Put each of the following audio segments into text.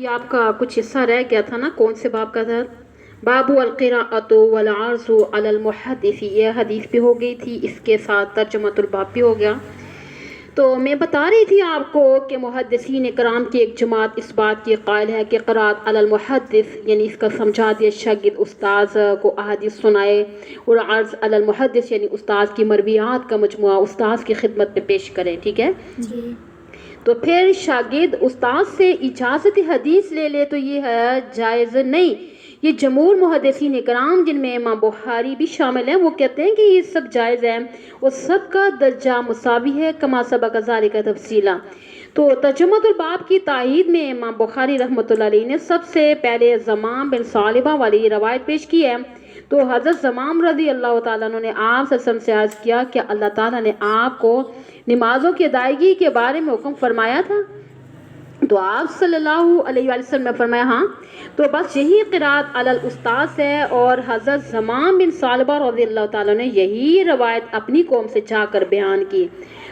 ابھی آپ کا کچھ حصہ رہ گیا تھا نا، کون سے باب کا تھا؟ بابو القراءۃ والعرض علی المحدث، یہ حدیث بھی ہو گئی تھی، اس کے ساتھ ترجمۃ الباب بھی ہو گیا۔ تو میں بتا رہی تھی آپ کو کہ محدثین کرام کی ایک جماعت اس بات کی قائل ہے کہ قراءت علی المحدث، یعنی اس کا سمجھا دیا شاگرد استاذ کو احادیث سنائے، اور عرض علی المحدث یعنی استاذ کی مرویات کا مجموعہ استاذ کی خدمت میں پیش کریں، ٹھیک ہے جی۔ تو پھر شاگرد استاذ سے اجازت حدیث لے لے تو یہ ہے جائز نہیں۔ یہ جمہور محدثین کرام جن میں امام بخاری بھی شامل ہیں وہ کہتے ہیں کہ یہ سب جائز ہے اور سب کا درجہ مساوی ہے، کما سبق ذالک تفصیلا۔ تو ترجمۃ الباب کی تائید میں امام بخاری رحمۃ اللہ علیہ نے سب سے پہلے زمام بن ثعلبہ والی روایت پیش کی ہے۔ تو حضرت زمام رضی اللہ تعالیٰ عنہ نے آپ صلی اللہ علیہ وسلم سے عرض کیا کہ اللہ تعالیٰ نے آپ کو نمازوں کی ادائیگی کے بارے میں حکم فرمایا تھا؟ تو آپ صلی اللہ علیہ وآلہ وسلم نے فرمایا ہاں۔ تو بس یہی قراءت علی الاستاذ ہے، اور حضرت زمام بن ثعلبہ رضی اللہ تعالیٰ نے یہی روایت اپنی قوم سے جا کر بیان کی۔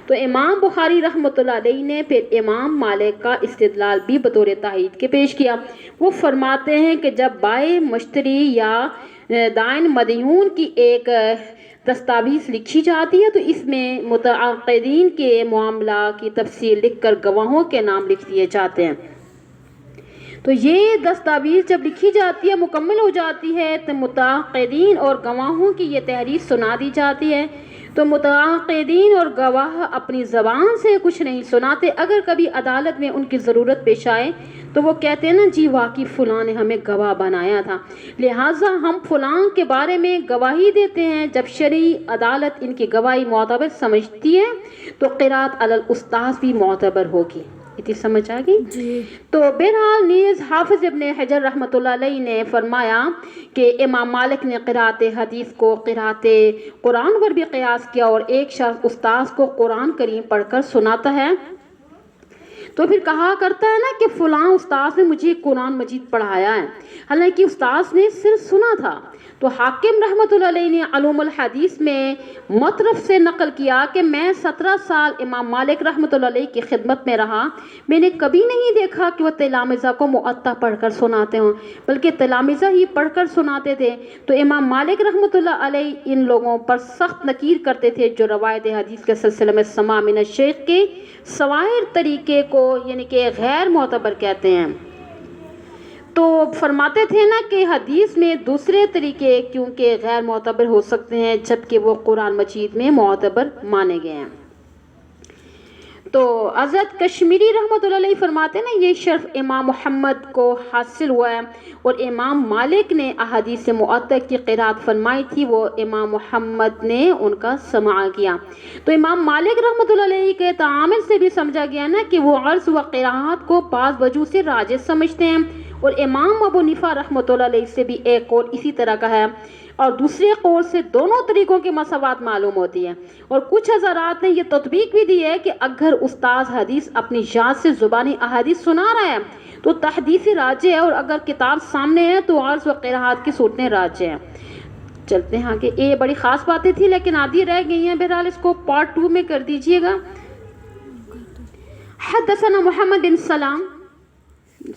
تو امام بخاری رحمۃ اللہ علیہ نے پھر امام مالک کا استدلال بھی بطور تائید کے پیش کیا۔ وہ فرماتے ہیں کہ جب بائع مشتری یا دائن مدیون کی ایک دستاویز لکھی جاتی ہے تو اس میں متعاقدین کے معاملہ کی تفصیل لکھ کر گواہوں کے نام لکھ دیے جاتے ہیں۔ تو یہ دستاویز جب لکھی جاتی ہے، مکمل ہو جاتی ہے، تو متعاقدین اور گواہوں کی یہ تحریر سنا دی جاتی ہے۔ تو متعاقدین اور گواہ اپنی زبان سے کچھ نہیں سناتے، اگر کبھی عدالت میں ان کی ضرورت پیش آئے تو وہ کہتے ہیں نا جی واقعی فلاں نے ہمیں گواہ بنایا تھا، لہٰذا ہم فلاں کے بارے میں گواہی دیتے ہیں۔ جب شرعی عدالت ان کی گواہی معتبر سمجھتی ہے تو قراءت علی الاستاذ بھی معتبر ہوگی۔ اتنی سمجھ آ گئی جی۔ تو بہرحال نیز حافظ ابن حجر رحمۃ اللہ علیہ نے فرمایا کہ امام مالک نے قراءت حدیث کو قراءت قرآن پر بھی قیاس کیا، اور ایک شخص استاذ کو قرآن کریم پڑھ کر سناتا ہے تو پھر کہا کرتا ہے نا کہ فلاں استاذ نے مجھے قرآن مجید پڑھایا ہے، حالانکہ استاذ نے صرف سنا تھا۔ تو حاکم رحمۃ اللہ علیہ نے علوم الحدیث میں مطرف سے نقل کیا کہ میں 17 سال امام مالک رحمۃ اللہ علیہ کی خدمت میں رہا، میں نے کبھی نہیں دیکھا کہ وہ تلامذہ کو معطا پڑھ کر سناتے ہوں، بلکہ تلامذہ ہی پڑھ کر سناتے تھے۔ تو امام مالک رحمۃ اللہ علیہ ان لوگوں پر سخت نکیر کرتے تھے جو روایت حدیث کے سلسلے میں سماع من الشیخ کے سوائر طریقے کو یعنی کہ غیر معتبر کہتے ہیں۔ تو فرماتے تھے نا کہ حدیث میں دوسرے طریقے کیونکہ غیر معتبر ہو سکتے ہیں جبکہ وہ قرآن مجید میں معتبر مانے گئے ہیں۔ تو حضرت کشمیری رحمۃ اللہ علیہ فرماتے ہیں نا یہ شرف امام محمد کو حاصل ہوا ہے، اور امام مالک نے احادیث معطا کی قراءت فرمائی تھی، وہ امام محمد نے ان کا سماع کیا۔ تو امام مالک رحمۃ اللہ علیہ کے تعامل سے بھی سمجھا گیا نا کہ وہ عرض و قراءت کو بعض وجہ سے راجح سمجھتے ہیں، اور امام ابو حنیفہ رحمۃ اللہ علیہ سے بھی ایک قول اسی طرح کا ہے، اور دوسرے قول سے دونوں طریقوں کی مساوات معلوم ہوتی ہے۔ اور کچھ حضرات نے یہ تطبیق بھی دی ہے کہ اگر استاذ حدیث اپنی یاد سے زبانی احادیث سنا رہا ہے تو تحدیث راجع ہے، اور اگر کتاب سامنے ہے تو عرض و قراءت کی صورتیں راجع ہیں۔ چلتے ہیں آگے، یہ بڑی خاص باتیں تھی لیکن آدھی رہ گئی ہیں، بہرحال اس کو پارٹ 2 میں کر دیجئے گا۔ حدثنا محمد بن سلام،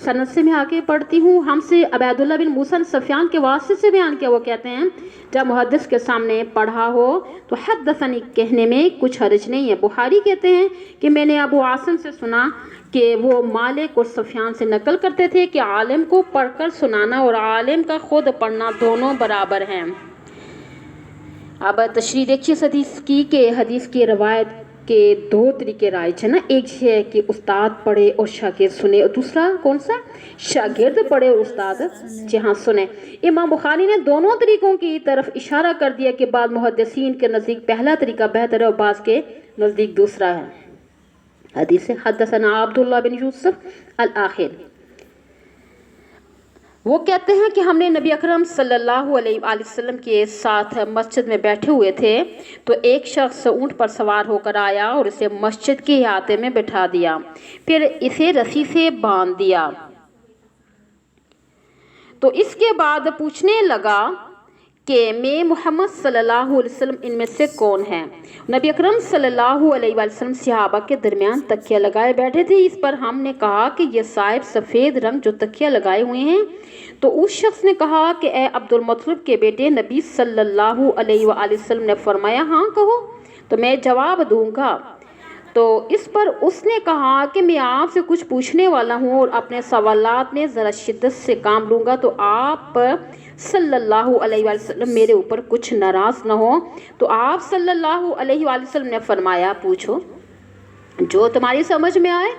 سند سے میں آگے پڑھتی ہوں، ہم سے عبید اللہ بن موسیٰ سفیان کے واسطے سے بیان کیا۔ وہ کہتے ہیں جب محدث کے سامنے پڑھا ہو تو حدثنی کہنے میں کچھ حرج نہیں ہے۔ بخاری کہتے ہیں کہ میں نے ابو عاصم سے سنا کہ وہ مالک اور سفیان سے نقل کرتے تھے کہ عالم کو پڑھ کر سنانا اور عالم کا خود پڑھنا دونوں برابر ہیں۔ اب تشریح دیکھیے اس حدیث کی کہ حدیث کی روایت کے 2 طریقے رائج ہیں نا، ایک یہ ہے کہ استاد پڑھے اور شاگرد سنے، اور دوسرا کون سا؟ شاگرد پڑھے اور استاد جہاں سنے۔ امام بخاری نے دونوں طریقوں کی طرف اشارہ کر دیا کہ بعض محدثین کے نزدیک پہلا طریقہ بہتر ہے اور بعض کے نزدیک دوسرا ہے۔ حدیث حدثنا عبداللہ بن یوسف الآخر، وہ کہتے ہیں کہ ہم نے نبی اکرم صلی اللہ علیہ وآلہ وسلم کے ساتھ مسجد میں بیٹھے ہوئے تھے تو ایک شخص اونٹ پر سوار ہو کر آیا اور اسے مسجد کے احاطے میں بٹھا دیا، پھر اسے رسی سے باندھ دیا۔ تو اس کے بعد پوچھنے لگا کہ میں محمد صلی اللہ علیہ وسلم ان میں سے کون ہے؟ نبی اکرم صلی اللہ علیہ وسلم صحابہ کے درمیان تکیہ لگائے بیٹھے تھے۔ اس پر ہم نے کہا کہ یہ صاحب سفید رنگ جو تکیہ لگائے ہوئے ہیں۔ تو اس شخص نے کہا کہ اے عبد المطلب کے بیٹے، نبی صلی اللہ علیہ وآلہ وسلم نے فرمایا ہاں کہو تو میں جواب دوں گا۔ تو اس پر اس نے کہا کہ میں آپ سے کچھ پوچھنے والا ہوں اور اپنے سوالات میں ذرا شدت سے کام لوں گا، تو آپ صلی اللہ علیہ وآلہ وسلم میرے اوپر کچھ ناراض نہ ہو۔ تو آپ صلی اللہ علیہ وآلہ وسلم نے فرمایا پوچھو جو تمہاری سمجھ میں آئے۔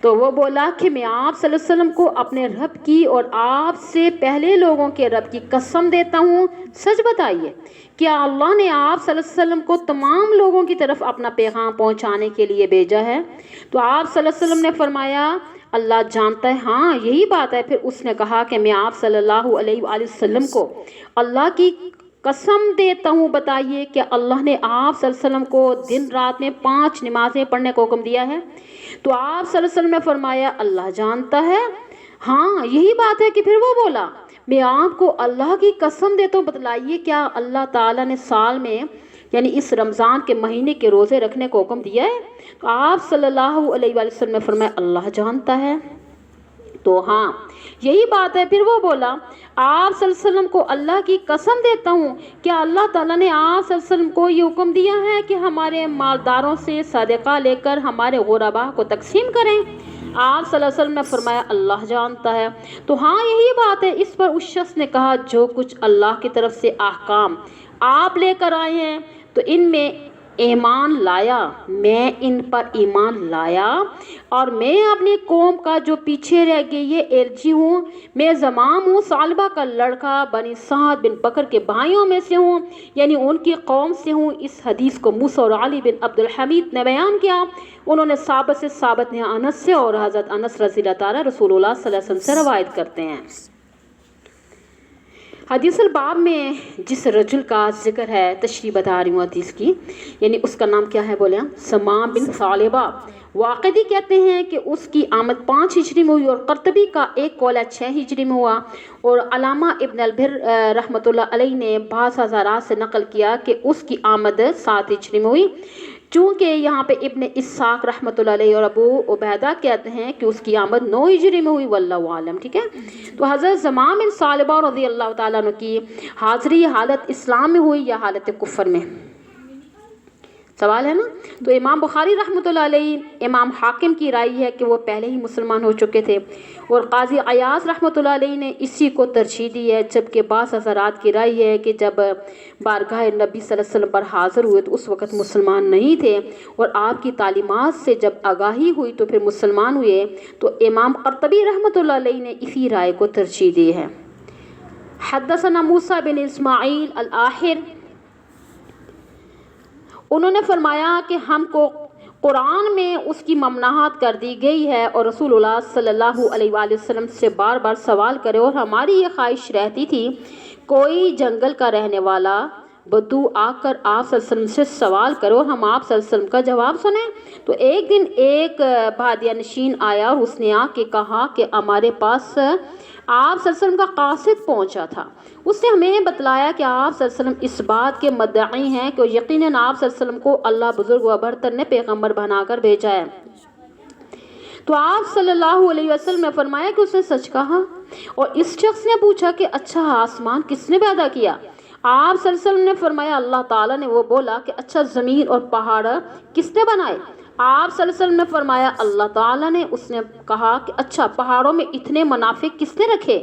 تو وہ بولا کہ میں آپ صلی اللہ علیہ وسلم کو اپنے رب کی اور آپ سے پہلے لوگوں کے رب کی قسم دیتا ہوں، سچ بتائیے کیا اللہ نے آپ صلی اللہ علیہ وسلم کو تمام لوگوں کی طرف اپنا پیغام پہنچانے کے لیے بھیجا ہے؟ تو آپ صلی اللہ علیہ وسلم نے فرمایا اللہ جانتا ہے، ہاں یہی بات ہے۔ پھر اس نے کہا کہ میں آپ صلی اللہ علیہ وآلہ وسلم کو اللہ کی قسم دیتا ہوں، بتائیے کہ اللہ نے آپ صلی اللہ علیہ وسلم کو دن رات میں 5 نمازیں پڑھنے کا حکم دیا ہے؟ تو آپ صلی اللہ علیہ وسلم نے فرمایا اللہ جانتا ہے، ہاں یہی بات ہے۔ کہ پھر وہ بولا میں آپ کو اللہ کی قسم دیتا ہوں، بتلائیے کیا اللہ تعالیٰ نے سال میں یعنی اس رمضان کے مہینے کے روزے رکھنے کو حکم دیا ہے؟ تو آپ صلی اللہ علیہ وآلہ وسلم نے فرمایا اللہ جانتا ہے۔ تو ہاں یہی بات ہے۔ پھر وہ بولا آپ صلی اللہ علیہ وسلم کو اللہ کی قسم دیتا ہوں، کیا اللہ تعالیٰ نے آپ صلی اللہ علیہ وسلم کو یہ حکم دیا ہے کہ ہمارے مالداروں سے صدقہ لے کر ہمارے غرباء کو تقسیم کریں؟ آپ صلی اللہ علیہ وسلم نے فرمایا اللہ جانتا ہے۔ تو ہاں یہی بات ہے۔ اس پر اس شخص نے کہا جو کچھ اللہ کی طرف سے احکام آپ لے کر آئے ہیں تو ان میں ایمان لایا، میں ان پر ایمان لایا، اور میں اپنی قوم کا جو پیچھے رہ گئی یہ ارجی ہوں، میں زمام ہوں، ثعلبہ کا لڑکا بنی سعد بن بکر کے بھائیوں میں سے ہوں، یعنی ان کی قوم سے ہوں۔ اس حدیث کو موسیٰ اور علی بن عبد الحمید نے بیان کیا، انہوں نے ثابت نے انس سے، اور حضرت انس رضی اللہ تعالیٰ رسول اللہ صلی اللہ علیہ وسلم سے روایت کرتے ہیں۔ حدیث الباب میں جس رجل کا ذکر ہے تشریح بتا رہی ہوں حدیث کی، یعنی اس کا نام کیا ہے بولے ہم سماع بن ثعلبہ۔ واقعی کہتے ہیں کہ اس کی آمد 5 ہجری میں ہوئی، اور قرطبی کا ایک قول 6 ہجری میں ہوا، اور علامہ ابن البر رحمۃ اللہ علیہ نے بعض حضرات سے نقل کیا کہ اس کی آمد 7 ہجری میں ہوئی، چونکہ یہاں پہ ابن اسحاق رحمۃ اللہ علیہ اور ابو عبیدہ کہتے ہیں کہ اس کی آمد 9 ہجری میں ہوئی، واللہ عالم۔ ٹھیک ہے، تو حضرت زمام بن ثعلبہ رضی اللہ تعالیٰ عنہ کی حاضری حالت اسلام میں ہوئی یا حالت کفر میں؟ سوال ہے نا۔ تو امام بخاری رحمۃ اللہ علیہ، امام حاکم کی رائے ہے کہ وہ پہلے ہی مسلمان ہو چکے تھے، اور قاضی عیاض رحمۃ اللہ علیہ نے اسی کو ترجیح دی ہے، جبکہ بعض حضرات کی رائے ہے کہ جب بارگاہ نبی صلی اللہ علیہ وسلم پر حاضر ہوئے تو اس وقت مسلمان نہیں تھے، اور آپ کی تعلیمات سے جب آگاہی ہوئی تو پھر مسلمان ہوئے۔ تو امام قرطبی رحمۃ اللہ علیہ نے اسی رائے کو ترجیح دی ہے۔ حدثنا موسیٰ بن اسماعیل الآخر، انہوں نے فرمایا کہ ہم کو قرآن میں اس کی ممنوعات کر دی گئی ہے، اور رسول اللہ صلی اللہ علیہ وآلہ وسلم سے بار بار سوال کرے، اور ہماری یہ خواہش رہتی تھی کوئی جنگل کا رہنے والا بدو آ کر آپ صلی اللہ علیہ وسلم سے سوال کرو اور ہم آپ صلی اللہ علیہ وسلم کا جواب سنیں۔ تو ایک دن ایک بادیہ نشین آیا، اور اس نے آ کے کہا کہ ہمارے پاس آپ صلی اللہ علیہ وسلم کا قاصد پہنچا تھا، اس نے ہمیں بتلایا کہ آپ صلی اللہ علیہ وسلم اس بات کے مدعی ہیں کہ یقیناً آپ صلی اللہ علیہ وسلم کو اللہ بزرگ و برتر نے پیغمبر بنا کر بھیجا ہے۔ تو آپ صلی اللہ علیہ وسلم نے فرمایا کہ اس نے سچ کہا، اور اس شخص نے پوچھا کہ اچھا آسمان کس نے پیدا کیا؟ آپ صلی اللہ علیہ وسلم نے فرمایا اللہ تعالیٰ نے۔ وہ بولا کہ اچھا زمین اور پہاڑ کس نے بنائے؟ آپ صلی اللہ علیہ وسلم نے فرمایا اللہ تعالیٰ نے۔ اس نے کہا کہ اچھا پہاڑوں میں اتنے منافع کس نے رکھے؟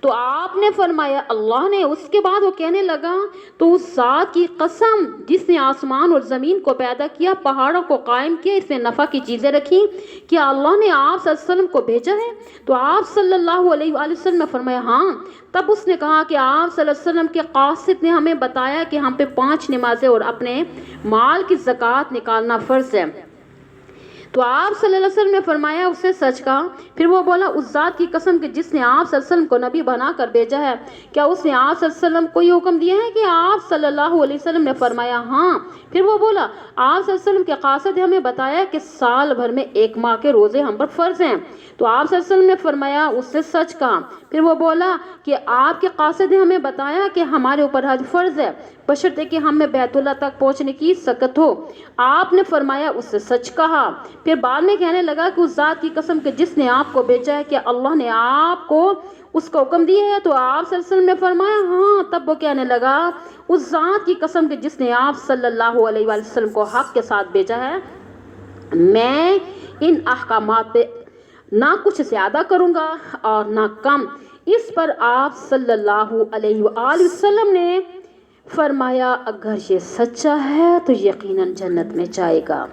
تو آپ نے فرمایا اللہ نے۔ اس کے بعد وہ کہنے لگا تو اس ذات کی قسم جس نے آسمان اور زمین کو پیدا کیا، پہاڑوں کو قائم کیا، اس میں نفع کی چیزیں رکھی، کیا اللہ نے آپ صلی اللہ علیہ وسلم کو بھیجا ہے؟ تو آپ صلی اللہ علیہ وآلہ وسلم نے فرمایا ہاں۔ تب اس نے کہا کہ آپ صلی اللہ علیہ وسلم کے قاصد نے ہمیں بتایا کہ ہم پہ 5 نمازیں اور اپنے مال کی زکوٰۃ نکالنا فرض ہے۔ تو آپ صلی اللہ علیہ وسلم نے فرمایا اس نے سچ کہا۔ پھر وہ بولا اس ذات کی قسم کہ جس نے آپ صلی اللہ علیہ وسلم کو نبی بنا کر بھیجا ہے، کیا اس نے آپ صلی اللہ علیہ وسلم کو یہ حکم دیا ہے؟ کہ آپ صلی اللہ علیہ وسلم نے فرمایا ہاں۔ پھر وہ بولا آپ صلی اللہ علیہ وسلم کے قاصد نے ہمیں بتایا کہ سال بھر میں 1 ماہ کے روزے ہم پر فرض ہیں۔ تو آپ صلی اللہ علیہ وسلم نے فرمایا اس نے سچ کہا۔ پھر وہ بولا کہ آپ کے قاصد نے ہمیں بتایا کہ ہمارے اوپر حج فرض ہے بشرطے کہ ہمیں بیت اللہ تک پہنچنے کی سکت ہو۔ آپ نے فرمایا اس سے سچ کہا۔ پھر بعد میں کہنے لگا کہ اس ذات کی قسم کہ جس نے آپ کو بھیجا ہے، کہ اللہ نے آپ کو اس کا حکم دیا ہے؟ تو آپ صلی اللہ علیہ وسلم نے فرمایا ہاں۔ تب وہ کہنے لگا اس ذات کی قسم کہ جس نے آپ صلی اللہ علیہ وآلہ وسلم کو حق کے ساتھ بھیجا ہے، میں ان احکامات پہ نہ کچھ زیادہ کروں گا اور نہ کم۔ اس پر آپ صلی اللہ علیہ وآلہ وسلم نے فرمایا اگر یہ سچا ہے تو یقیناً جنت میں جائے گا۔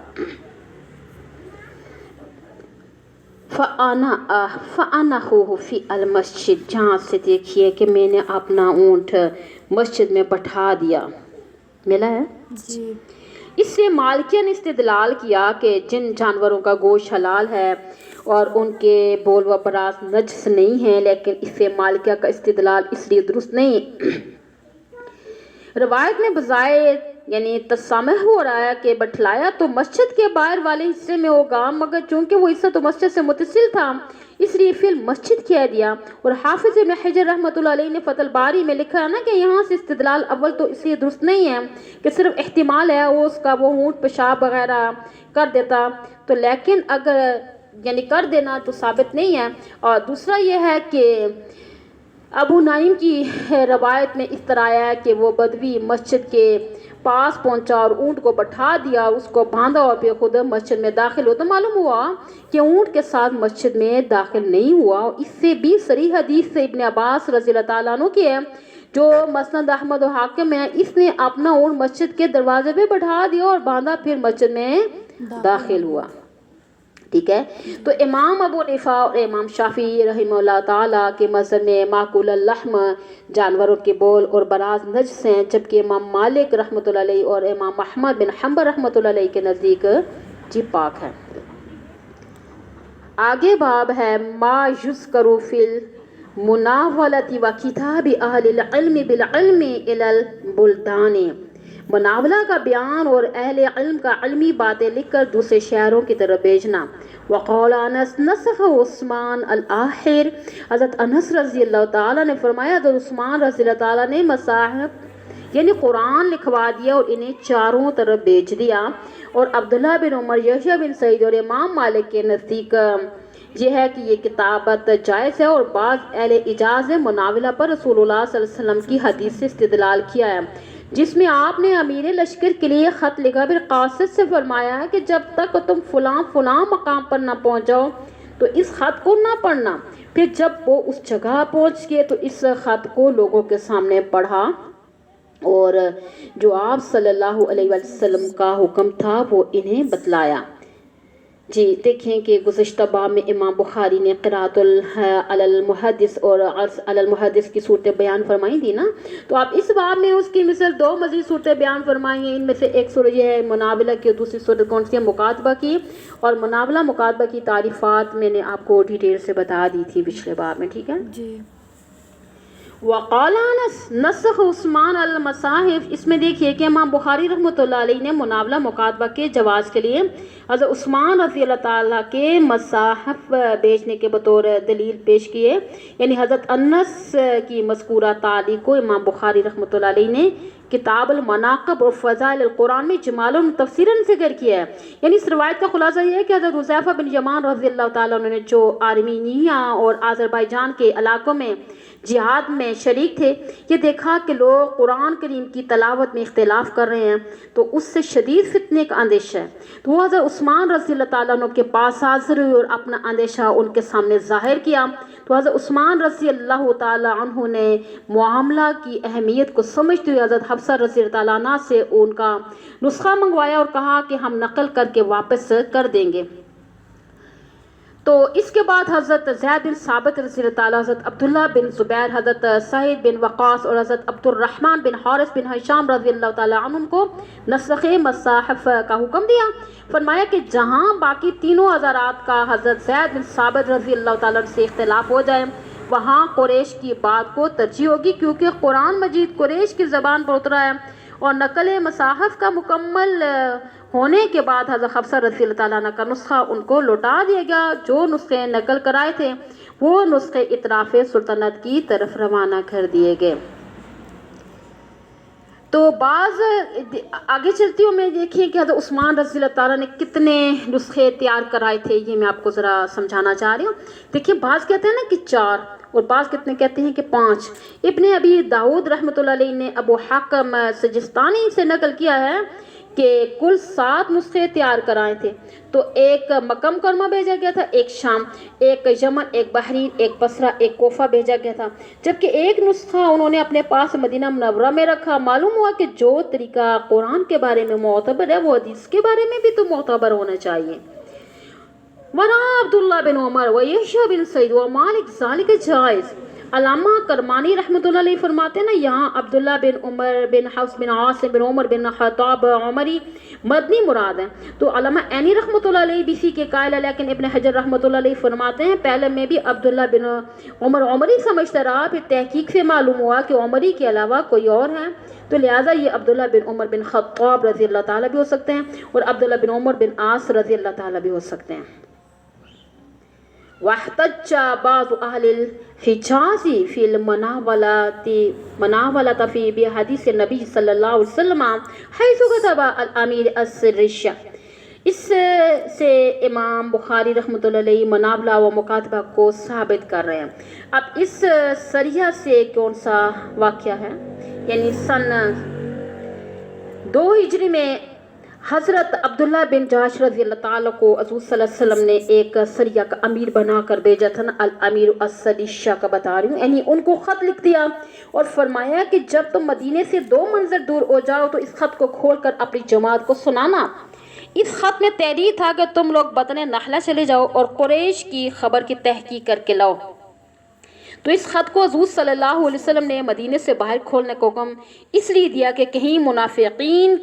فَأَنَحُوهُ فِي الْمَسْجِدِ، جہاں سے دیکھیے کہ میں نے اپنا اونٹ مسجد میں بٹھا دیا۔ ملا ہے جی۔ اس سے مالکیہ نے استدلال کیا کہ جن جانوروں کا گوشت حلال ہے اور ان کے بول و براز نجس نہیں ہیں، لیکن اس سے مالکیہ کا استدلال اس لیے درست نہیں۔ روایت میں بظاہر یعنی تسامح ہو رہا ہے کہ بٹھلایا تو مسجد کے باہر والے حصے میں ہوگا، مگر چونکہ وہ حصہ تو مسجد سے متصل تھا اس لیے فی المسجد کہہ دیا۔ اور حافظ ابن حجر رحمۃ اللہ علیہ نے فتح الباری میں لکھا ہے نا کہ یہاں سے استدلال اول تو اس لیے درست نہیں ہے کہ صرف احتمال ہے اس کا وہ اونٹ پیشاب وغیرہ کر دیتا، تو لیکن اگر یعنی کر دینا تو ثابت نہیں ہے۔ اور دوسرا یہ ہے کہ ابو نعیم کی روایت میں اس طرح آیا ہے کہ وہ بدوی مسجد کے پاس پہنچا اور اونٹ کو بٹھا دیا، اس کو باندھا اور پھر خود مسجد میں داخل ہو۔ تو معلوم ہوا کہ اونٹ کے ساتھ مسجد میں داخل نہیں ہوا۔ اس سے بھی صریح حدیث سے ابن عباس رضی اللہ تعالیٰ عنہ کی ہے جو مسند احمد و حاکم ہے، اس نے اپنا اونٹ مسجد کے دروازے پہ بٹھا دیا اور باندھا، پھر مسجد میں داخل ہوا۔ ٹھیک ہے، تو امام ابو حنیفہ اور امام شافعی رحمہ اللہ تعالیٰ کے مذہب میں معقول اللحم جانوروں کے بول اور براز نجس ہیں، جبکہ امام مالک رحمۃ اللہ علیہ اور امام احمد بن حنبل رحمۃ اللہ علیہ کے نزدیک جی پاک ہے۔ آگے باب ہے ما یذکر فی المناولۃ و کتاب اہل العلم بالعلم الی البلدان، مناولہ کا بیان اور اہل علم کا علمی باتیں لکھ کر دوسرے شہروں کی طرف بھیجنا۔ وقال انس نسخ عثمان الآخر، حضرت انس رضی اللہ تعالیٰ نے فرمایا حضرت عثمان رضی اللہ تعالیٰ نے مصاحف یعنی قرآن لکھوا دیا اور انہیں چاروں طرف بھیج دیا۔ اور عبداللہ بن عمر، یحییٰ بن سعید اور امام مالک کے نزدیک یہ ہے کہ یہ کتابت جائز ہے، اور بعض اہل اجاز نے مناولہ پر رسول اللہ صلی اللہ علیہ وسلم کی حدیث سے استدلال کیا ہے جس میں آپ نے امیر لشکر کے لیے خط لکھا، پھر قاصد سے فرمایا ہے کہ جب تک تم فلاں فلاں مقام پر نہ پہنچ جاؤ تو اس خط کو نہ پڑھنا۔ پھر جب وہ اس جگہ پہنچ گئے تو اس خط کو لوگوں کے سامنے پڑھا اور جو آپ صلی اللہ علیہ وسلم کا حکم تھا وہ انہیں بتلایا۔ جی دیکھیں کہ گزشتہ باب میں امام بخاری نے قراءۃ علی المحدث اور عرض علی المحدث کی صورتیں بیان فرمائی تھی نا، تو آپ اس باب میں اس کی مثل 2 مزید صورتیں بیان فرمائی ہیں۔ ان میں سے ایک صورت یہ ہے مناولہ کی، اور دوسری صورت کون سی ہے؟ مکاتبہ کی۔ اور مناولہ مکاتبہ کی تعریفات میں نے آپ کو ڈیٹیل سے بتا دی تھی پچھلے باب میں، ٹھیک ہے جی۔ وقال انس نسخ عثمان المصاحف، اس میں دیکھیے کہ امام بخاری رحمۃ اللہ علیہ نے مناولہ مکاتبہ کے جواز کے لیے حضرت عثمان رضی اللہ تعالیٰ کے مصاحف بیچنے کے بطور دلیل پیش کیے، یعنی حضرت انس کی مذکورہ تعلیق کو امام بخاری رحمۃ اللہ علیہ نے کتاب المناقب اور فضائل القرآن میں جمالاً تفصیلاً ذکر کیا ہے۔ یعنی اس روایت کا خلاصہ یہ ہے کہ حضرت حذیفہ بن یمان رضی اللہ تعالیٰ عنہ نے جو آرمینیا اور آذربائیجان کے علاقوں میں جہاد میں شریک تھے، یہ دیکھا کہ لوگ قرآن کریم کی تلاوت میں اختلاف کر رہے ہیں تو اس سے شدید فتنے کا اندیشہ ہے، تو وہ حضرت عثمان رضی اللہ تعالیٰ عنہ کے پاس حاضر ہوئے اور اپنا اندیشہ ان کے سامنے ظاہر کیا۔ تو حضرت عثمان رضی اللہ تعالیٰ عنہ نے معاملہ کی اہمیت کو سمجھتے ہوئے حضرت حفصہ رضی اللہ تعالیٰ عنہ سے ان کا نسخہ منگوایا اور کہا کہ ہم نقل کر کے واپس کر دیں گے۔ تو اس کے بعد حضرت زید بن ثابت رضی اللہ تعالیٰ، حضرت عبداللہ بن زبیر، حضرت سعید بن وقاص اور حضرت عبد الرحمن بن حارث بن ہشام رضی اللہ تعالیٰ عنہم کو نسخ مصاحف کا حکم دیا۔ فرمایا کہ جہاں باقی تینوں حضرات کا حضرت زید بن ثابت رضی اللہ تعالیٰ سے اختلاف ہو جائے وہاں قریش کی بات کو ترجیح ہوگی، کیونکہ قرآن مجید قریش کی زبان پر اترا ہے، اور نقل مصاحف کا مکمل ہونے کے بعد حضرت حفصہ رضی اللہ تعالیٰ عنہ کا نسخہ ان کو لوٹا دیا گیا۔ جو نسخے نقل کرائے تھے وہ نسخے اطراف سلطنت کی طرف روانہ کر دیے گئے۔ تو بعض آگے چلتی ہوں میں دیکھیے کہ حضرت عثمان رضی اللہ تعالیٰ نے کتنے نسخے تیار کرائے تھے، یہ میں آپ کو ذرا سمجھانا چاہ رہی ہوں۔ دیکھیے بعض کہتے ہیں نا کہ 4 اور بعض کتنے کہتے ہیں کہ 5۔ ابن ابی داؤد رحمۃ اللہ علیہ نے ابو حاکم سجستانی سے نقل کیا ہے کہ کل 7 نسخے تیار کرائے تھے۔ تو ایک مکہ مکرمہ بھیجا گیا تھا، ایک شام، ایک یمن، ایک بحرین، ایک بصرہ، ایک کوفہ بھیجا گیا تھا، جبکہ ایک نسخہ انہوں نے اپنے پاس مدینہ منورہ میں رکھا۔ معلوم ہوا کہ جو طریقہ قرآن کے بارے میں معتبر ہے وہ حدیث کے بارے میں بھی تو معتبر ہونا چاہیے۔ ورا عبداللہ بن عمر و یحییٰ بن سعید و مالک ذالک جائز۔ علامہ کرمانی رحمۃ اللہ علیہ فرماتے ہیں نا، یہاں عبداللہ بن عمر بن حفص بن عاصم بن عمر بن خطاب عمری مدنی مراد ہیں۔ تو علامہ عینی رحمۃ اللہ علیہ بھی اسی کے قائل ہے، لیکن ابن حجر رحمۃ اللہ علیہ فرماتے ہیں پہلے میں بھی عبداللہ بن عمر عمری سمجھتا رہا، پھر تحقیق سے معلوم ہوا کہ عمری کے علاوہ کوئی اور ہے، تو لہٰذا یہ عبداللہ بن عمر بن خطاب رضی اللہ تعالیٰ بھی ہو سکتے ہیں اور عبداللہ بن عمر بن عاص رضی اللہ تعالیٰ بھی ہو سکتے ہیں۔ واحتج بعض اہل الحجاز فی المناولۃ فی بحدیث نبی صلی اللہ علیہ وسلم حیث کتب الامیر السرشہ۔ اس سے امام بخاری رحمۃ اللہ علیہ مناولہ و مکاتبہ کو ثابت کر رہے ہیں۔ اب اس سریہ سے کون سا واقعہ ہے؟ یعنی سن 2 ہجری میں حضرت عبداللہ بن جاش رضی اللہ تعالیٰ کو حضور صلی اللہ علیہ وسلم نے ایک سریہ کا امیر بنا کر بھیجا تھا نا، الامیر السرشہ کا بتا رہی ہوں، یعنی ان کو خط لکھ دیا اور فرمایا کہ جب تم مدینے سے 2 منزل دور ہو جاؤ تو اس خط کو کھول کر اپنی جماعت کو سنانا۔ اس خط میں تحریر تھا کہ تم لوگ بطن نخلہ چلے جاؤ اور قریش کی خبر کی تحقیق کر کے لاؤ۔ تو اس خط کو حضور صلی اللہ علیہ وسلم نے مدینے سے باہر کھولنے کا حکم اس لیے دیا کہ کہیں منافقین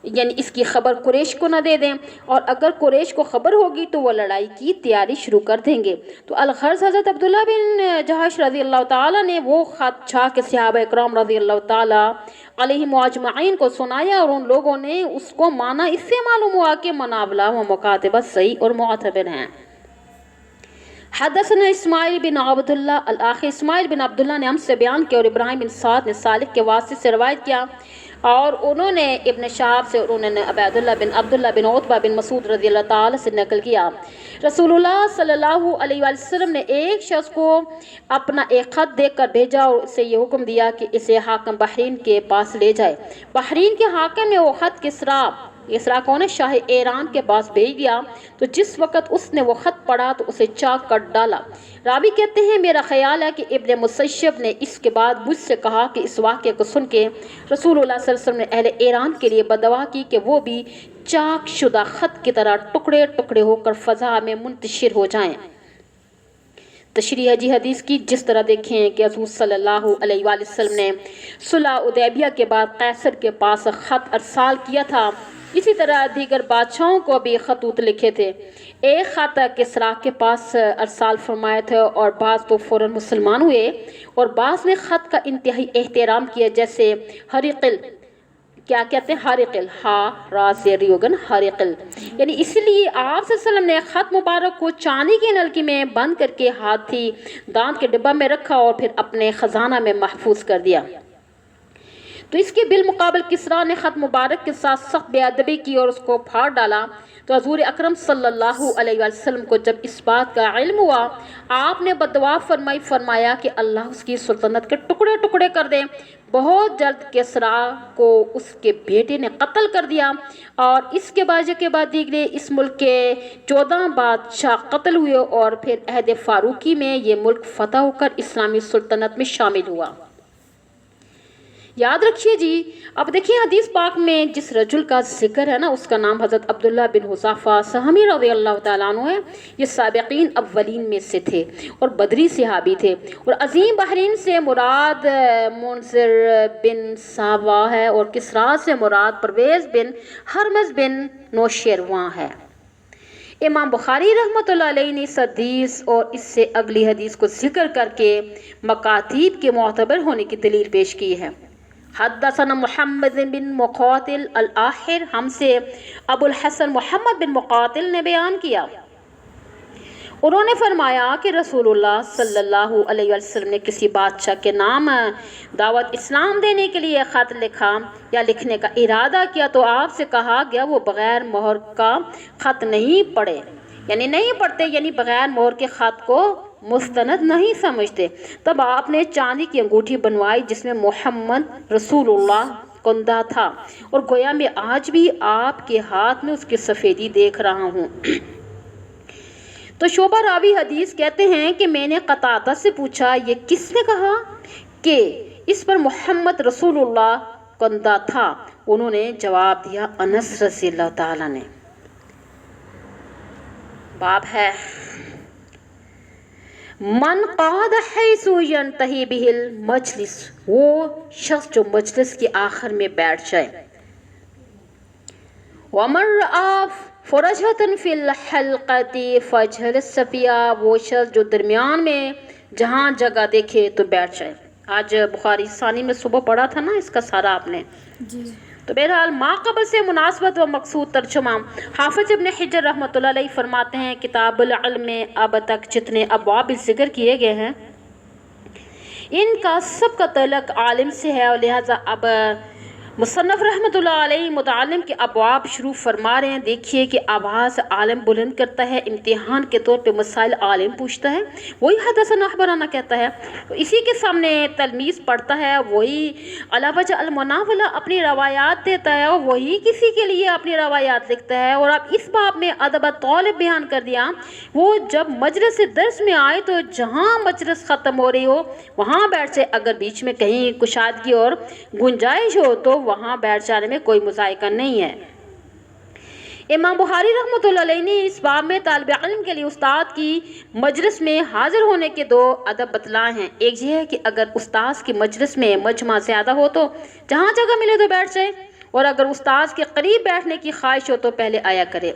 یعنی اس کی خبر قریش کو نہ دے دیں، اور اگر قریش کو خبر ہوگی تو وہ لڑائی کی تیاری شروع کر دیں گے۔ تو الغرض حضرت عبداللہ بن جہش رضی اللہ تعالیٰ نے وہ خط چھا کے صحابہ اکرام رضی اللہ تعالیٰ علیہم اجمعین کو سنایا اور ان لوگوں نے اس کو مانا۔ اس سے معلوم ہوا کہ مناولہ و مکاتبہ صحیح اور معتبر ہیں۔ حدثنا اسماعیل بن عبداللہ الاخی، اسماعیل بن عبداللہ نے ہم سے بیان کیا اور ابراہیم بن سعد نے صالح کے واسطے سے روایت کیا، اور انہوں نے ابن شہاب سے اور انہوں نے عبیداللہ بن عتبہ بن مسعود رضی اللہ تعالیٰ سے نقل کیا، رسول اللہ صلی اللہ علیہ وآلہ وسلم نے ایک شخص کو اپنا ایک خط دے کر بھیجا اور اسے یہ حکم دیا کہ اسے حاکم بحرین کے پاس لے جائے۔ بحرین کے حاکم نے وہ خط کسریٰ کون ہے، شاہ ایران کے پاس بھیج دیا۔ تو جس وقت اس نے وہ خط پڑھا تو اسے چاک کر ڈالا۔ راوی کہتے ہیں میرا خیال ہے کہ ابن مسیب نے اس کے بعد مجھ سے کہا کہ اس واقعے کو سن کے رسول اللہ صلی اللہ علیہ وسلم نے اہل ایران کے لیے بددعا کی کہ وہ بھی چاک شدہ خط کی طرح ٹکڑے ٹکڑے ہو کر فضا میں منتشر ہو جائیں۔ تشریح ہے جی حدیث کی، جس طرح دیکھیں کہ حضور صلی اللہ علیہ وآلہ وسلم نے صلح حدیبیہ کے بعد قیصر کے پاس خط ارسال کیا تھا، اسی طرح دیگر بادشاہوں کو بھی خطوط لکھے تھے۔ ایک خط کسریٰ کے پاس ارسال فرمایا تھا اور بعض تو فوراً مسلمان ہوئے اور بعض نے خط کا انتہائی احترام کیا، جیسے ہرقل، کیا کہتے ہیں ہرقل، ہرقل، یعنی اس لیے آپ صلی اللہ علیہ وسلم نے خط مبارک کو چاندی کی نلکی میں بند کر کے ہاتھی دانت کے ڈبہ میں رکھا اور پھر اپنے خزانہ میں محفوظ کر دیا۔ تو اس کے بالمقابل کسریٰ نے خط مبارک کے ساتھ سخت بے ادبی کی اور اس کو پھاڑ ڈالا۔ تو حضور اکرم صلی اللہ علیہ وآلہ وسلم کو جب اس بات کا علم ہوا، آپ نے بددعا فرمایا کہ اللہ اس کی سلطنت کے ٹکڑے ٹکڑے کر دے۔ بہت جلد کسریٰ کو اس کے بیٹے نے قتل کر دیا اور اس کے بعد دیگرے اس ملک کے 14 بادشاہ قتل ہوئے اور پھر عہد فاروقی میں یہ ملک فتح ہو کر اسلامی سلطنت میں شامل ہوا۔ یاد رکھیے جی. اب دیکھیں حدیث پاک میں جس رجل کا ذکر ہے نا اس کا نام حضرت عبداللہ بن حذافہ سہمی رضی اللہ تعالیٰ عنہ ہے. یہ سابقین اولین میں سے تھے اور بدری صحابی تھے. اور عظیم بحرین سے مراد منذر بن ساوا ہے اور کسرا سے مراد پرویز بن ہرمز بن نوشیروان ہے. امام بخاری رحمۃ اللہ علیہ نے اس حدیث اور اس سے اگلی حدیث کو ذکر کر کے مکاتیب کے معتبر ہونے کی دلیل پیش کی ہے. حدثنا محمد بن مقاتل الاحر، ہم سے ابو الحسن محمد بن مقاتل نے بیان کیا. انہوں نے فرمایا کہ رسول اللہ صلی اللہ علیہ وسلم نے کسی بادشاہ کے نام دعوت اسلام دینے کے لیے خط لکھا یا لکھنے کا ارادہ کیا تو آپ سے کہا گیا وہ بغیر مہر کا خط نہیں پڑھے، یعنی نہیں پڑھتے، یعنی بغیر مہر کے خط کو مستند نہیں سمجھتے. تب آپ نے چاندی کی انگوٹھی بنوائی جس میں محمد رسول اللہ کندہ تھا، اور گویا میں آج بھی آپ کے ہاتھ میں اس کی سفیدی دیکھ رہا ہوں. تو شعبہ راوی حدیث کہتے ہیں کہ میں نے قتادہ سے پوچھا یہ کس نے کہا کہ اس پر محمد رسول اللہ کندہ تھا؟ انہوں نے جواب دیا انس رضی اللہ تعالیٰ نے. باب ہے من قعد حیث ینتہی بہ المجلس، وہ شخص جو مجلس کے آخر میں بیٹھ جائے. ومن رآ فرجۃ فی الحلقۃ فجلس فیہا، وہ شخص جو درمیان میں جہاں جگہ دیکھے تو بیٹھ جائے. آج بخاری ثانی میں صبح پڑھا تھا نا اس کا سارا آپ نے جی. تو بہرحال ما قبل سے مناسبت و مقصود ترجمہ. حافظ ابن حجر رحمۃ اللہ علیہ فرماتے ہیں کتاب العلم میں اب تک جتنے ابواب ذکر کیے گئے ہیں ان کا سب کا تعلق عالم سے ہے، اور لہٰذا اب مصنف رحمۃ اللہ علیہ متعلم کے ابواب شروع فرما رہے ہیں. دیکھیے کہ آواز عالم بلند کرتا ہے، امتحان کے طور پہ مسائل عالم پوچھتا ہے، وہی حدثنا اخبرنا کہتا ہے، اسی کے سامنے تلمیذ پڑھتا ہے، وہی علی وجہ المناولہ اپنی روایات دیتا ہے، اور وہی کسی کے لیے اپنی روایات لکھتا ہے. اور اب اس باب میں ادب طالب بیان کر دیا، وہ جب مجلس درس میں آئے تو جہاں مجلس ختم ہو رہی ہو وہاں بیٹھ جائے، اگر بیچ میں کہیں کشادگی اور گنجائش ہو تو وہاں بیٹھ جانے میں کوئی مذائقہ نہیں ہے. امام بخاری رحمۃ اللہ علیہ نے اس باب میں طالب علم کے لیے استاد کی مجلس میں حاضر ہونے کے دو ادب بتلائے ہیں. ایک یہ ہے کہ اگر استاد کی مجلس میں مجمع زیادہ ہو تو جہاں جگہ ملے تو بیٹھ جائے، اور اگر استاد کے قریب بیٹھنے کی خواہش ہو تو پہلے آیا کرے.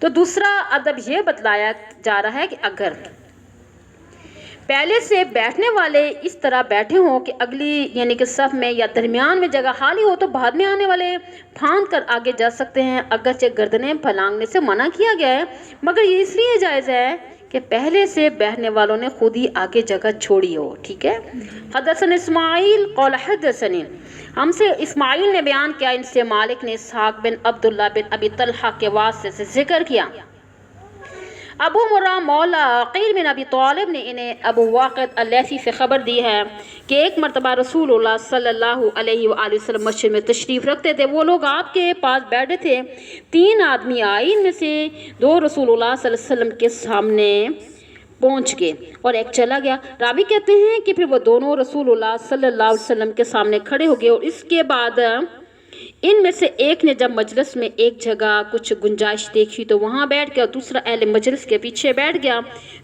تو دوسرا ادب یہ بتلایا جا رہا ہے کہ اگر پہلے سے بیٹھنے والے اس طرح بیٹھے ہوں کہ اگلی یعنی کہ صف میں یا درمیان میں جگہ خالی ہو تو بعد میں آنے والے پھاند کر آگے جا سکتے ہیں، اگرچہ گردنیں پھلانگنے سے منع کیا گیا ہے، مگر یہ اس لیے جائز ہے کہ پہلے سے بیٹھنے والوں نے خود ہی آگے جگہ چھوڑی ہو. ٹھیک ہے. حدثنا اسماعیل قال حدثنی، ہم سے اسماعیل نے بیان کیا، ان سے مالک نے اسحاق بن عبداللہ بن ابی طلحہ کے واسطے سے ذکر کیا. ابو مرہ مولا عقیل بن ابی طالب نے انہیں ابو واقد اللیثی سے خبر دی ہے کہ ایک مرتبہ رسول اللہ صلی اللہ علیہ وآلہ وسلم مسجد میں تشریف رکھتے تھے. وہ لوگ آپ کے پاس بیٹھے تھے، 3 آدمی آئے، ان میں سے 2 رسول اللہ صلی اللہ علیہ وسلم کے سامنے پہنچ گئے اور ایک چلا گیا. راوی کہتے ہیں کہ پھر وہ دونوں رسول اللہ صلی اللہ علیہ وسلم کے سامنے کھڑے ہو گئے، اور اس کے بعد ان میں سے ایک نے جب مجلس میں ایک جگہ کچھ گنجائش دیکھی تو وہاں بیٹھ گیا، دوسرا اہل مجلس کے پیچھے بیٹھ گیا،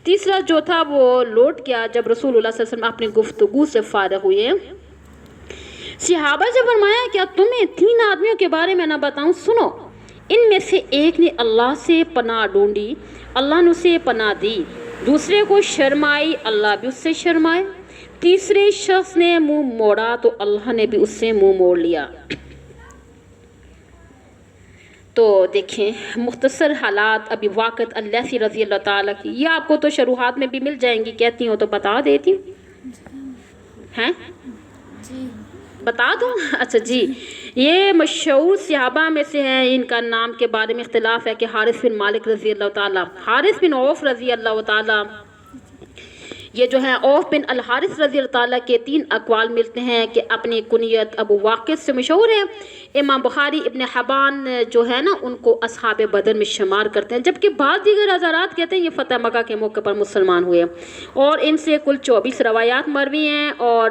تیسرا جو تھا وہ لوٹ گیا جب رسول اللہ صلی اللہ علیہ وسلم اپنی گفتگو سے فارغ ہوئے. صحابہ سے فرمایا کیا تمہیں 3 آدمیوں کے بارے میں نہ بتاؤں؟ سنو. ان میں سے ایک نے اللہ سے پناہ ڈھونڈی، اللہ نے اسے پناہ دی. دوسرے کو شرم آئی، اللہ بھی اس سے شرمائے. تیسرے شخص نے منہ موڑا تو اللہ نے بھی اس سے منہ موڑ لیا. تو دیکھیں مختصر حالات ابی واقد اللیثی رضی اللہ تعالیٰ کی، یہ آپ کو تو شروحات میں بھی مل جائیں گی، کہتی ہوں تو بتا دیتی ہوں. ہیں بتا دوں؟ اچھا جی. یہ مشہور صحابہ میں سے ہیں، ان کا نام کے بارے میں اختلاف ہے کہ حارث بن مالک رضی اللہ تعالیٰ، حارث بن عوف رضی اللہ تعالیٰ، یہ جو ہے عوف بن الحارث رضی اللہ تعالیٰ کے 3 اقوال ملتے ہیں کہ اپنی کنیت ابو واقد سے مشہور ہے. امام بخاری ابن حبان جو ہے نا ان کو اصحاب بدر میں شمار کرتے ہیں، جبکہ بعض دیگر حضرات کہتے ہیں یہ فتح مکہ کے موقع پر مسلمان ہوئے، اور ان سے کل 24 روایات مروی ہیں اور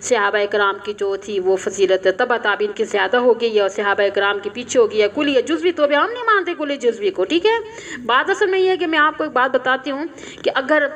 صحابہ اکرام کی جو تھی وہ فضیلت تبع تابعین کی زیادہ ہو گئی اور صحابہ اکرام کے پیچھے ہو گئی ہے کلی جزوی تو ہم نہیں مانتے کلی جزوی کو، ٹھیک ہے۔ بات اصل میں یہ ہے کہ میں آپ کو ایک بات بتاتی ہوں کہ اگر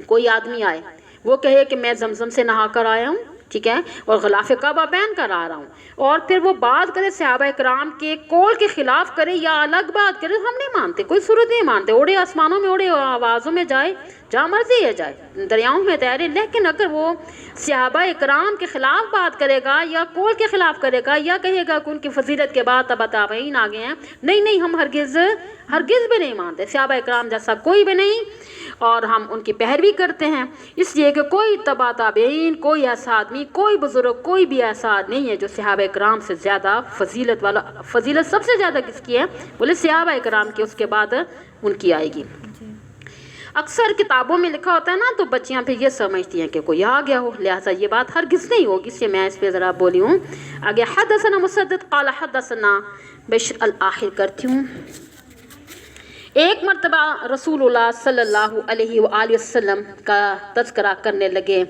کوئی آدمی آئے وہ کہے کہ میں زمزم سے نہا کر آیا ہوں، ٹھیک ہے، اور غلاف کعبہ پہن کر آ رہا ہوں، اور پھر وہ بات کرے صحابہ اکرام کے قول کے خلاف کرے یا الگ بات کرے، ہم نہیں مانتے، کوئی صورت نہیں مانتے، اڑے آسمانوں میں، اڑے آوازوں میں جائے، جہاں مرضی ہے جائے، دریاؤں میں تیرے، لیکن اگر وہ صحابہ اکرام کے خلاف بات کرے گا یا قول کے خلاف کرے گا یا کہے گا کہ ان کی فضیلت کے بعد تبع تابعین آ گئے ہیں، نہیں ہم ہرگز بھی نہیں مانتے، صحابہ اکرام جیسا کوئی بھی نہیں، اور ہم ان کی پیروی کرتے ہیں، اس لیے کہ کوئی تبع تابعین، کوئی ایسا آدمی، کوئی بزرگ، کوئی بھی ایسا نہیں ہے جو صحابہ اکرام سے زیادہ فضیلت والا۔ فضیلت سب سے زیادہ کس کی ہے؟ بولے صحابہ اکرام کی، اس کے بعد ان کی آئے گی۔ اکثر کتابوں میں لکھا ہوتا ہے نا تو بچیاں پھر یہ سمجھتی ہیں کہ کوئی آ گیا ہو، لہٰذا یہ بات ہرگز نہیں ہوگی، اس لیے میں اس پہ ذرا بولی ہوں۔ آگے حدثنا مسدد قال حدثنا بشر الآخر کرتی ہوں۔ ایک مرتبہ رسول اللہ صلی اللہ علیہ وآلہ وسلم کا تذکرہ کرنے لگے۔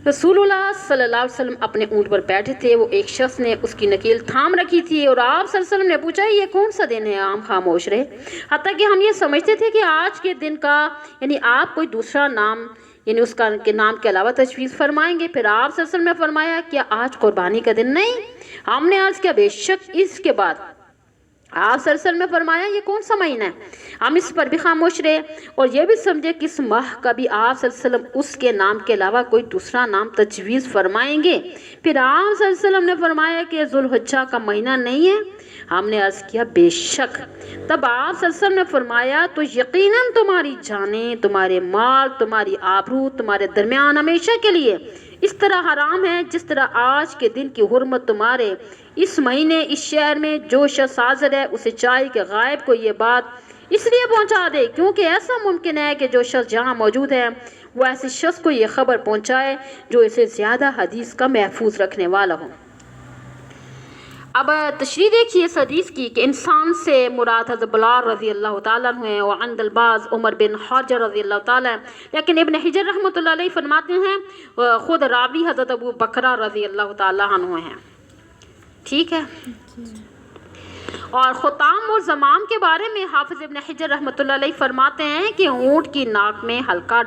رسول اللہ صلی اللہ علیہ وسلم اپنے اونٹ پر بیٹھے تھے، وہ ایک شخص نے اس کی نکیل تھام رکھی تھی اور آپ صلی اللہ علیہ وسلم نے پوچھا یہ کون سا دن ہے؟ عام خاموش رہے، حتیٰ کہ ہم یہ سمجھتے تھے کہ آج کے دن کا یعنی آپ کوئی دوسرا نام یعنی اس کا کے نام کے علاوہ تجویز فرمائیں گے۔ پھر آپ صلی اللہ علیہ وسلم نے فرمایا کیا آج قربانی کا دن نہیں؟ ہم نے عرض کیا بے شک۔ اس کے بعد آپ صلی اللہ علیہ وسلم نے فرمایا یہ کون سا مہینہ ہے؟ ہم اس پر بھی خاموش رہے اور یہ بھی سمجھے کہ اس ماہ کا بھی آپ صلی اللہ علیہ وسلم اس کے نام کے علاوہ کوئی دوسرا نام تجویز فرمائیں گے۔ پھر آپ صلی اللہ علیہ وسلم نے فرمایا کہ ذوالحجہ کا مہینہ نہیں ہے؟ ہم نے عرض کیا بے شک۔ تب آپ صلی اللہ علیہ وسلم نے فرمایا تو یقیناً تمہاری جانیں، تمہارے مال، تمہاری آبرو تمہارے درمیان ہمیشہ کے لیے اس طرح حرام ہے جس طرح آج کے دن کی حرمت تمہارے اس مہینے اس شہر میں جو شخص حاضر ہے اسے چاہیے کہ غائب کو یہ بات اس لیے پہنچا دے کیونکہ ایسا ممکن ہے کہ جو شخص جہاں موجود ہے وہ ایسے شخص کو یہ خبر پہنچائے جو اسے زیادہ حدیث کا محفوظ رکھنے والا ہو۔ اب تشریح دیکھیے اس حدیث کی کہ انسان سے مراد حضرت بلال رضی اللہ تعالیٰ عنہ ہے اور عند الباز عمر بن حجر رضی اللہ تعالیٰ لیکن ابن حجر رحمۃ اللہ علیہ فرماتے ہیں خود راوی حضرت ابو بکرہ رضی اللہ تعالیٰ عنہ ہیں، ٹھیک ہے۔ اور ختام اور زمام کے بارے میں حافظ ابن حجر رحمۃ اللہ علیہ فرماتے ہیں کہ اونٹ کی ناک میں ہلکا